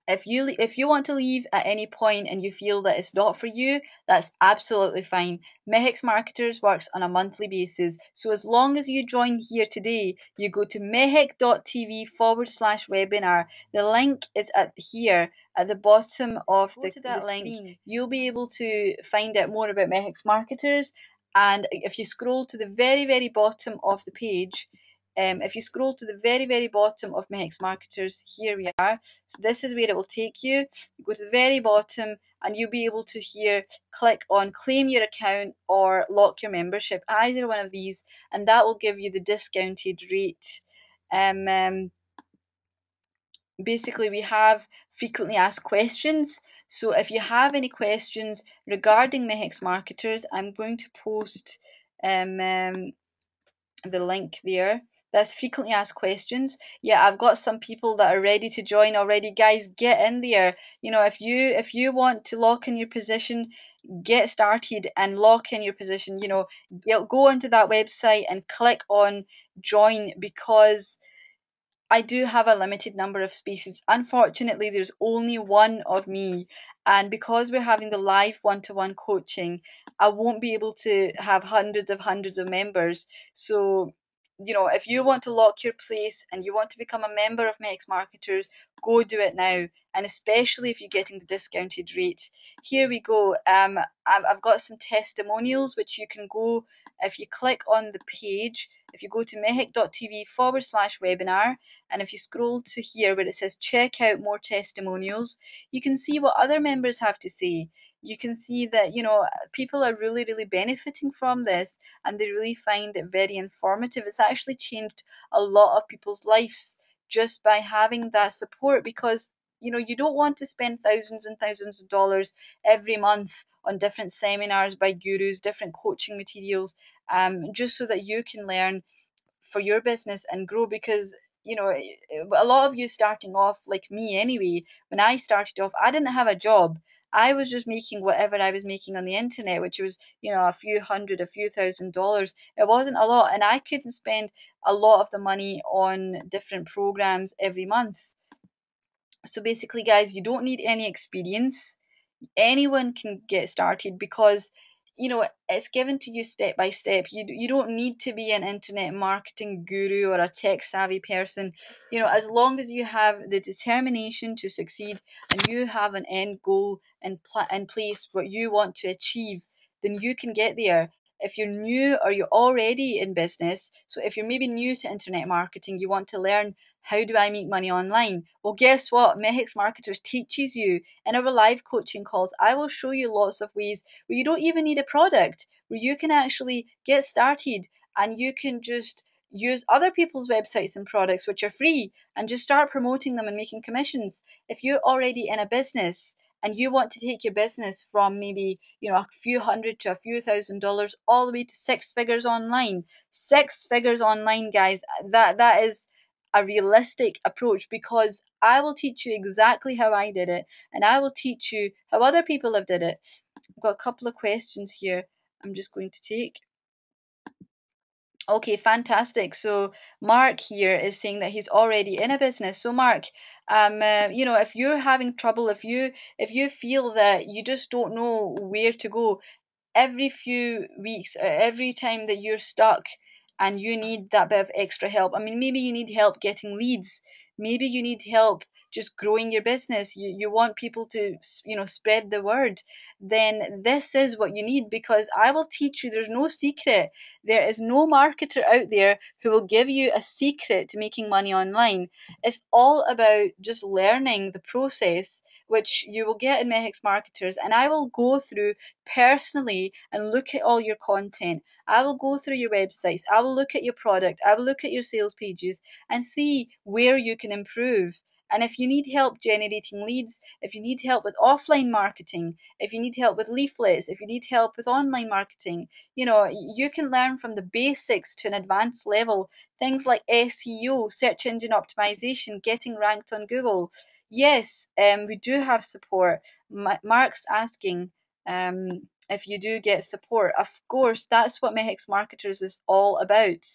if you want to leave at any point and you feel that it's not for you, that's absolutely fine. Mehex Marketers works on a monthly basis. So as long as you join here today, you go to mehec.tv/webinar. The link is here at the bottom of the screen. You'll be able to find out more about Mehex Marketers. And if you scroll to the very, very bottom of the page, if you scroll to the very, very bottom of Mehex Marketers, here we are. So this is where it will take you. You go to the very bottom and you'll be able to here click on claim your account or lock your membership, either one of these, and that will give you the discounted rate. Basically, we have frequently asked questions. So if you have any questions regarding Mehex Marketers, I'm going to post the link there. That's frequently asked questions. Yeah, I've got some people that are ready to join already. Guys, get in there. If you want to lock in your position, get started and lock in your position. Go onto that website and click on join, because I do have a limited number of spaces. Unfortunately, there's only one of me, and because we're having the live one-to-one coaching, I won't be able to have hundreds of members. So if you want to lock your place and you want to become a member of Mex Marketers, go do it now. And especially if you're getting the discounted rate. Here we go. I've got some testimonials which you can go, if you click on the page, if you go to mehek.tv/webinar, and if you scroll to here where it says check out more testimonials, you can see what other members have to say. You can see that, people are really, really benefiting from this, and they really find it very informative. It's actually changed a lot of people's lives just by having that support, because you don't want to spend thousands and thousands of dollars every month on different seminars by gurus, different coaching materials, just so that you can learn for your business and grow. Because a lot of you starting off, like me anyway, when I started off, I didn't have a job. I was just making whatever I was making on the internet, which was a few hundred, a few $1,000s. It wasn't a lot, and I couldn't spend a lot of the money on different programs every month. So basically, guys, you don't need any experience. Anyone can get started, because it's given to you step by step. You don't need to be an internet marketing guru or a tech savvy person. As long as you have the determination to succeed and you have an end goal in place, what you want to achieve, then you can get there. If you're new or you're already in business, so if you're maybe new to internet marketing, you want to learn, how do I make money online? Well, guess what? Mehex Marketers teaches you. In our live coaching calls, I will show you lots of ways where you don't even need a product, where you can actually get started and you can just use other people's websites and products which are free, and just start promoting them and making commissions. If you're already in a business and you want to take your business from maybe a few hundred to a few $1,000s all the way to six figures online, guys, that is a realistic approach, because I will teach you exactly how I did it, and I will teach you how other people have did it. I've got a couple of questions here I'm just going to take. Okay, fantastic. So Mark here is saying that he's already in a business. So Mark, if you're having trouble, if you feel that you just don't know where to go, every few weeks or every time that you're stuck and you need that bit of extra help. I mean, maybe you need help getting leads. Maybe you need help just growing your business. You want people to, spread the word. Then this is what you need, because I will teach you. There's no secret. There is no marketer out there who will give you a secret to making money online. It's all about just learning the process, which you will get in Mehex Marketers, and I will go through personally and look at all your content. I will go through your websites. I will look at your product. I will look at your sales pages and see where you can improve. And if you need help generating leads, if you need help with offline marketing, if you need help with leaflets, if you need help with online marketing, you can learn from the basics to an advanced level. Things like SEO, search engine optimization, getting ranked on Google. Yes, we do have support. Mark's asking, if you do get support. Of course, that's what Mehex Marketers is all about.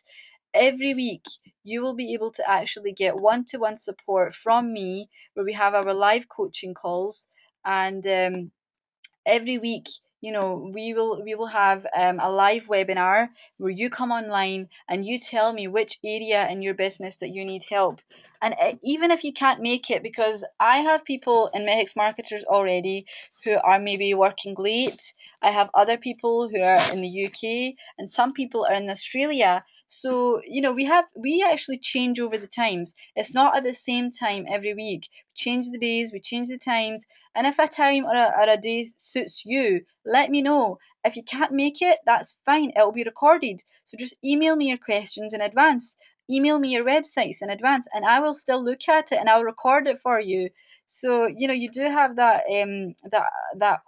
Every week, you will be able to actually get one-to-one support from me, where we have our live coaching calls, and every week, we will have a live webinar where you come online and you tell me which area in your business that you need help. And even if you can't make it, because I have people in Mehex Marketers already who are maybe working late, I have other people who are in the UK, and some people are in Australia. So we actually change over the times. It's not at the same time every week. We change the days, we change the times, and if a time or a day suits you, let me know. If you can't make it, that's fine. It'll be recorded. So just email me your questions in advance. Email me your websites in advance, and I will still look at it and I'll record it for you. So you do have that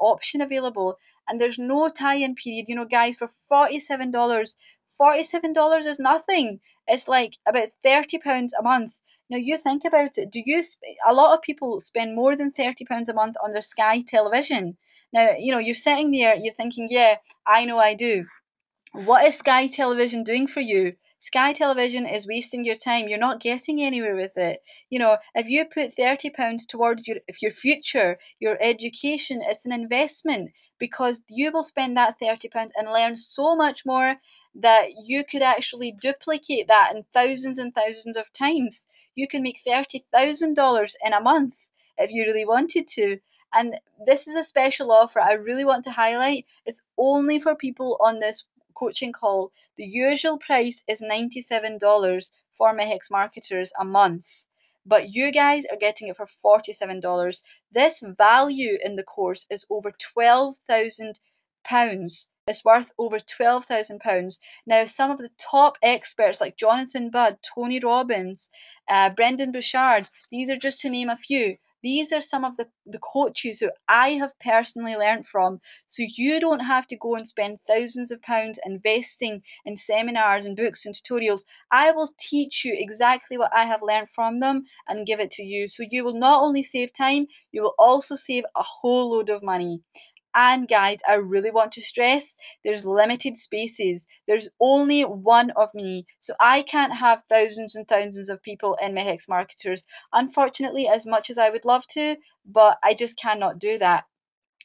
option available, and there's no tie-in period. Guys, for $47, $47 is nothing. It's like about £30 a month. Now you think about it. A lot of people spend more than £30 a month on their Sky television. Now, you're sitting there, you're thinking, yeah, I know I do. What is Sky Television doing for you? Sky Television is wasting your time. You're not getting anywhere with it. If you put £30 towards your future, your education, it's an investment, because you will spend that £30 and learn so much more. that you could actually duplicate that in thousands and thousands of times. You can make $30,000 in a month if you really wanted to. And this is a special offer I really want to highlight. It's only for people on this coaching call. The usual price is $97 for Mehix marketers a month, but you guys are getting it for $47. This value in the course is over £12,000. It's worth over £12,000. Now, some of the top experts like Jonathan Budd, Tony Robbins, Brendan Bouchard, these are just to name a few. These are some of the coaches who I have personally learned from. So you don't have to go and spend thousands of pounds investing in seminars and books and tutorials. I will teach you exactly what I have learned from them and give it to you. So you will not only save time, you will also save a whole load of money. And guys, I really want to stress there's limited spaces. There's only one of me. So I can't have thousands and thousands of people in Mehix Marketers. Unfortunately, as much as I would love to, but I just cannot do that.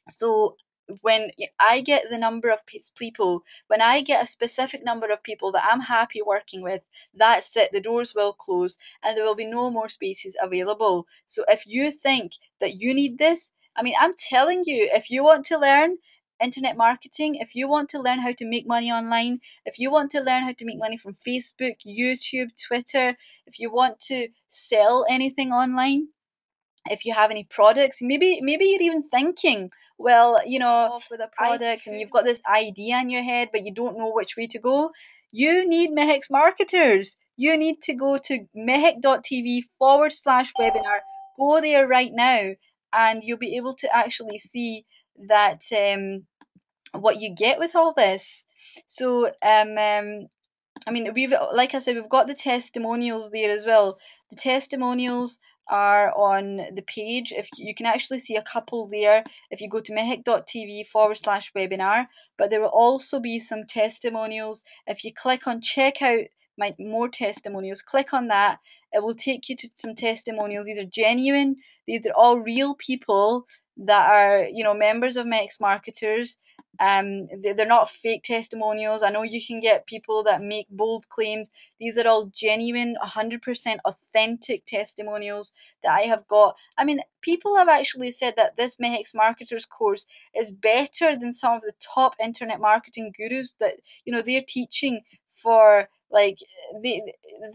So when I get the number of people, when I get a specific number of people that I'm happy working with, that's it. The doors will close and there will be no more spaces available. So if you think that you need this, I mean, I'm telling you, if you want to learn internet marketing, if you want to learn how to make money online, if you want to learn how to make money from Facebook, YouTube, Twitter, if you want to sell anything online, if you have any products, maybe you're even thinking, well, off with a product and you've got this idea in your head but you don't know which way to go. You need Mehix marketers. You need to go to mehic.tv/webinar. Go there right now and you'll be able to actually see that what you get with all this. So I mean, like I said, we've got the testimonials there as well. The testimonials are on the page. If you can actually see a couple there if you go to mehic.tv/webinar, but there will also be some testimonials. If you click on check out my more testimonials, click on that. It will take you to some testimonials. These are genuine. These are all real people that are, members of Mehix Marketers. They're not fake testimonials. I know you can get people that make bold claims. These are all genuine, 100% authentic testimonials that I have got. I mean, people have actually said that this Mehix Marketers course is better than some of the top internet marketing gurus that they're teaching for. Like the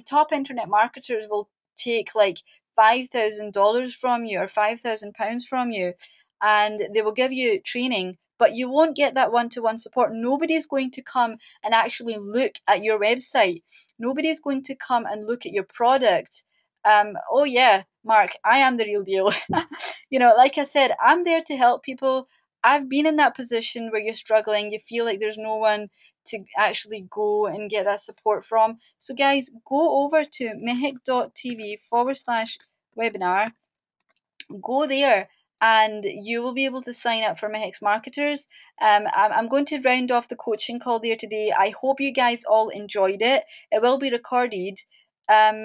top internet marketers will take like $5,000 from you or £5,000 from you, and they will give you training, but you won't get that one-to-one support. Nobody's going to come and actually look at your website. Nobody's going to come and look at your product. Oh yeah, Mark, I am the real deal. Like I said, I'm there to help people. I've been in that position where you're struggling, you feel like there's no one to actually go and get that support from. So guys, go over to mehic.tv/webinar. Go there and you will be able to sign up for Mehix Marketers. I'm going to round off the coaching call there today. I hope you guys all enjoyed it. It will be recorded. But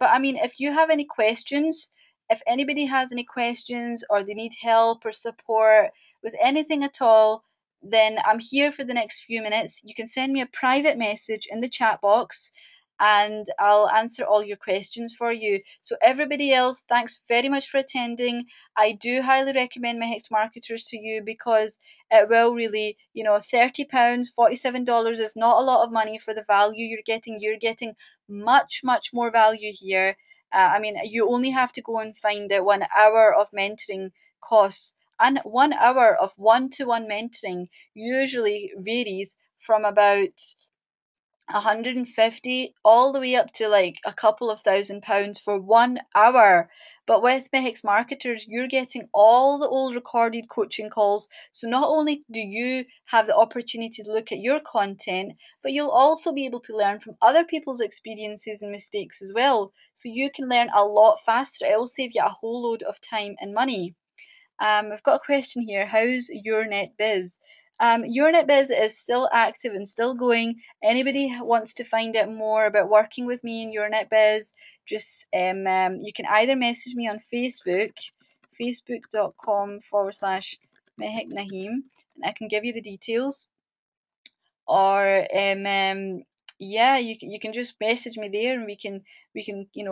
I mean, if you have any questions, if anybody has any questions or they need help or support with anything at all, then I'm here for the next few minutes. You can send me a private message in the chat box and I'll answer all your questions for you. So everybody else, thanks very much for attending. I do highly recommend Mehix Marketers to you because it will really, £30, $47 is not a lot of money for the value you're getting. You're getting much, much more value here. I mean, you only have to go and find out 1 hour of mentoring costs. And 1 hour of one-to-one mentoring usually varies from about 150 all the way up to like a couple of £1,000 for 1 hour. But with Mehix Marketers, you're getting all the old recorded coaching calls. So not only do you have the opportunity to look at your content, but you'll also be able to learn from other people's experiences and mistakes as well. So you can learn a lot faster. It will save you a whole load of time and money. I've got a question here. How's your net biz? Your net biz is still active and still going. Anybody wants to find out more about working with me in your net biz, just you can either message me on Facebook, facebook.com/Mehik Naheem, and I can give you the details. or yeah, you can just message me there, and we can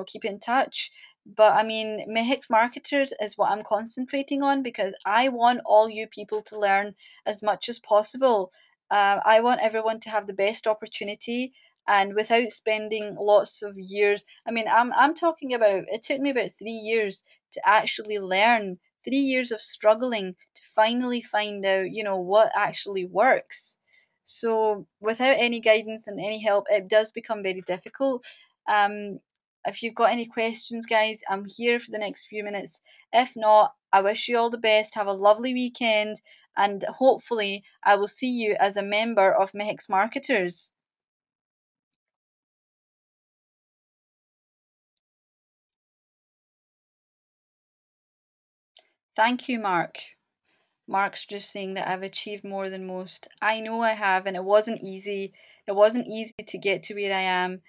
keep in touch. But I mean, Mehix Marketers is what I'm concentrating on, because I want all you people to learn as much as possible. I want everyone to have the best opportunity, and without spending lots of years. I mean, I'm talking about, it took me about 3 years to actually learn, 3 years of struggling to finally find out, what actually works. So without any guidance and any help, it does become very difficult. Um, if you've got any questions, guys, I'm here for the next few minutes. If not, I wish you all the best. Have a lovely weekend, and hopefully, I will see you as a member of Mehix Marketers. Thank you, Mark. Mark's just saying that I've achieved more than most. I know I have, and it wasn't easy. It wasn't easy to get to where I am.